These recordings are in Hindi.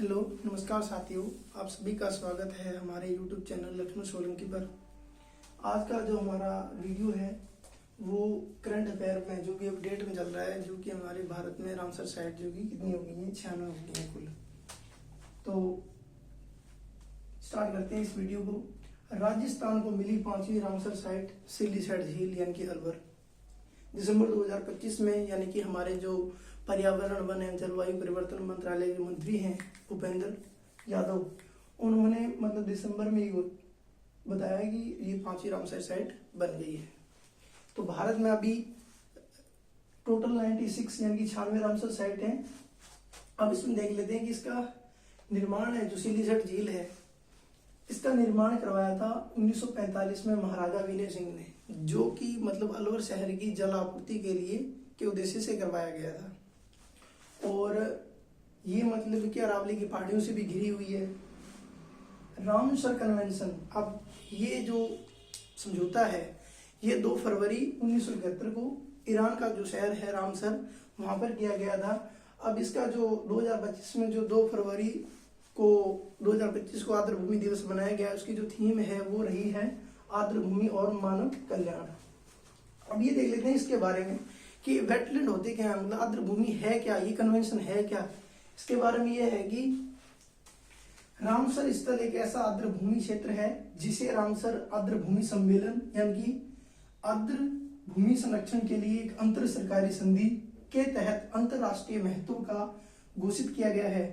हेलो नमस्कार साथियों, आप सभी का स्वागत है हमारे यूट्यूब चैनल लक्ष्मण सोलंकी पर। आज का जो हमारा वीडियो है वो करंट अफेयर में जो कि अपडेट में चल रहा है, जो कि हमारे भारत में रामसर साइट जो कि कितनी हो गई है, 96 हो गई है कुल। तो स्टार्ट करते हैं इस वीडियो को। राजस्थान को मिली 5वीं रामसर साइट सिल्लीसैट झील यानी कि अलवर। दिसंबर 2025 में यानी कि हमारे जो पर्यावरण वन एवं जलवायु परिवर्तन मंत्रालय के मंत्री हैं भूपेंद्र यादव, उन्होंने दिसंबर में ही बताया कि ये 5वीं रामसर साइट बन गई है। तो भारत में अभी टोटल 96 यानी कि 96 रामसर साइट हैं। अब इसमें देख लेते हैं कि इसका निर्माण है, जो सिल्लीसैट झील है, इसका निर्माण करवाया था 1945 में महाराजा विनय सिंह ने, जो कि अलवर शहर की जल आपूर्ति के उद्देश्य से करवाया गया था। और ये कि अरावली की पहाड़ियों से भी घिरी हुई है। रामसर कन्वेंशन, अब ये जो समझौता है ये 2 फरवरी 1971 को ईरान का जो शहर है रामसर, वहां पर किया गया था। अब इसका जो 2025 में जो 2 फरवरी को 2025 को आर्द्र भूमि दिवस बनाया गया, उसकी जो थीम है वो रही है आर्द्र भूमि और मानव कल्याण। अब ये देख लेते हैं इसके बारे में कि वेटलैंड होते क्या है, आर्द्र भूमि है क्या, ये कन्वेंशन है क्या। इसके बारे में ये है कि रामसर स्थल एक ऐसा आर्द्र भूमि क्षेत्र है जिसे रामसर आर्द्र भूमि सम्मेलन यानी कि आर्द्र भूमि संरक्षण के लिए एक अंतर सरकारी संधि के तहत अंतरराष्ट्रीय महत्व का घोषित किया गया है।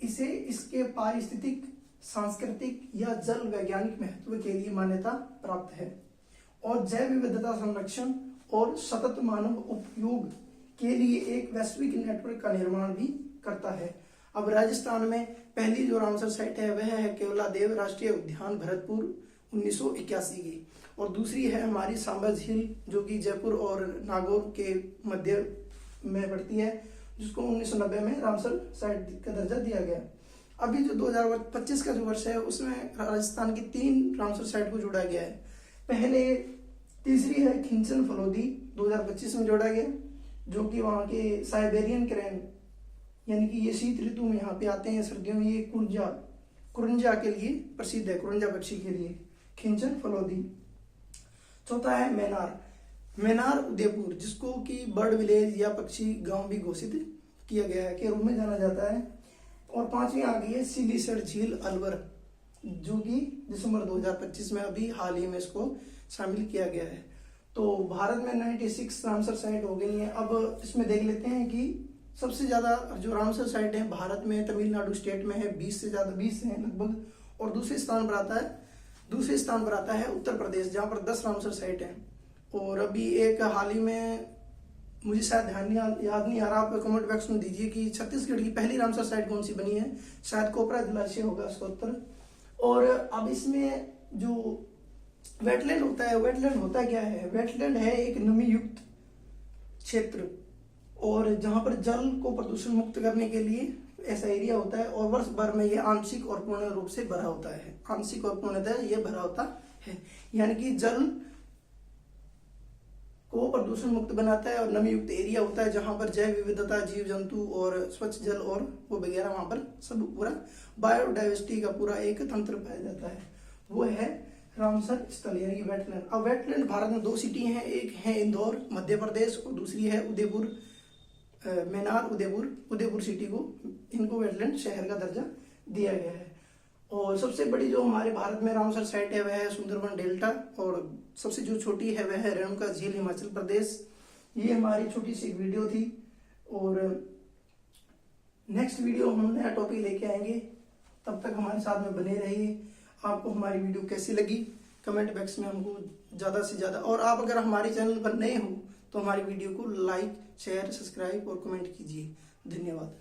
इसे इसके पारिस्थितिक, सांस्कृतिक या जल वैज्ञानिक महत्व के लिए मान्यता प्राप्त है और जैव विविधता संरक्षण और सतत मानव उपयोग के लिए एक वैश्विक नेटवर्क का निर्माण भी करता है। अब राजस्थान में पहली जो रामसर साइट है वह है केवलादेव राष्ट्रीय उद्यान भरतपुर 1981 की, और दूसरी है हमारी सांबा झील जो कि जयपुर और नागौर के मध्य में पड़ती है, जिसको 1990 में रामसर साइट का दर्जा दिया गया। अभी जो 2025 का जो वर्ष है उसमें राजस्थान की 3 रामसर साइट को जोड़ा गया है। पहले तीसरी है खिंचन फलोदी 2025 में जोड़ा गया, जो कि वहाँ के साइबेरियन क्रेन यानी कि ये शीत ऋतु में यहाँ पे आते हैं, सर्दियों में ये कुरंजा के लिए प्रसिद्ध है, कुरंजा पक्षी के लिए खिंचन फलोदी। चौथा है मैनार उदयपुर, जिसको कि बर्ड विलेज या पक्षी गांव भी घोषित किया गया है, के रूप में जाना जाता है। और 5वीं आ गई है सिल्लीसैट झील अलवर, जो कि दिसंबर 2025 में अभी हाल ही में इसको शामिल किया गया है। तो भारत में 96 रामसर साइट हो गई है। अब इसमें देख लेते हैं कि सबसे ज्यादा जो रामसर साइट है भारत में तमिलनाडु स्टेट में है, 20 से ज्यादा, 20 है लगभग। और दूसरे स्थान पर आता है उत्तर प्रदेश, जहां पर 10 रामसर साइट है। और अभी एक हाल ही में, मुझे शायद याद नहीं आ रहा, आप कमेंट बॉक्स में दीजिए कि छत्तीसगढ़ की पहली रामसर साइट कौन सी बनी है। शायद कोपरा जलाशय होगा इसका उत्तर। और अब इसमें जो वेटलैंड होता क्या है? वेटलैंड है एक नमी युक्त क्षेत्र, और जहां पर जल को प्रदूषण मुक्त करने के लिए ऐसा एरिया होता है, और वर्ष भर में यह आंशिक और पूर्ण रूप से भरा होता है। आंशिक और पूर्णतः यह भरा होता है, यानी कि जल को प्रदूषण मुक्त बनाता है, और नमी युक्त एरिया होता है जहां पर जैव विविधता, जीव जंतु और स्वच्छ जल और वो वगैरह, वहां पर सब पूरा बायोडाइवर्सिटी का पूरा एक तंत्र पाया जाता है। वो है रामसर स्थल यानी कि वेटलैंड। अब वेटलैंड भारत में 2 सिटी हैं, एक है इंदौर मध्य प्रदेश और दूसरी है उदयपुर, मैनार उदयपुर सिटी को, इनको वेटलैंड शहर का दर्जा दिया गया है। और सबसे बड़ी जो हमारे भारत में रामसर साइट है वह है सुंदरवन डेल्टा, और सबसे जो छोटी है वह है रेणुका झील हिमाचल प्रदेश। ये हमारी छोटी सी एक वीडियो थी, और नेक्स्ट वीडियो हम नया टॉपिक लेके आएंगे। तब तक हमारे साथ में बने रहिए। आपको हमारी वीडियो कैसी लगी कमेंट बॉक्स में हमको ज्यादा से ज्यादा, और आप अगर हमारे चैनल पर नए हो तो हमारी वीडियो को लाइक, शेयर, सब्सक्राइब और कमेंट कीजिए। धन्यवाद।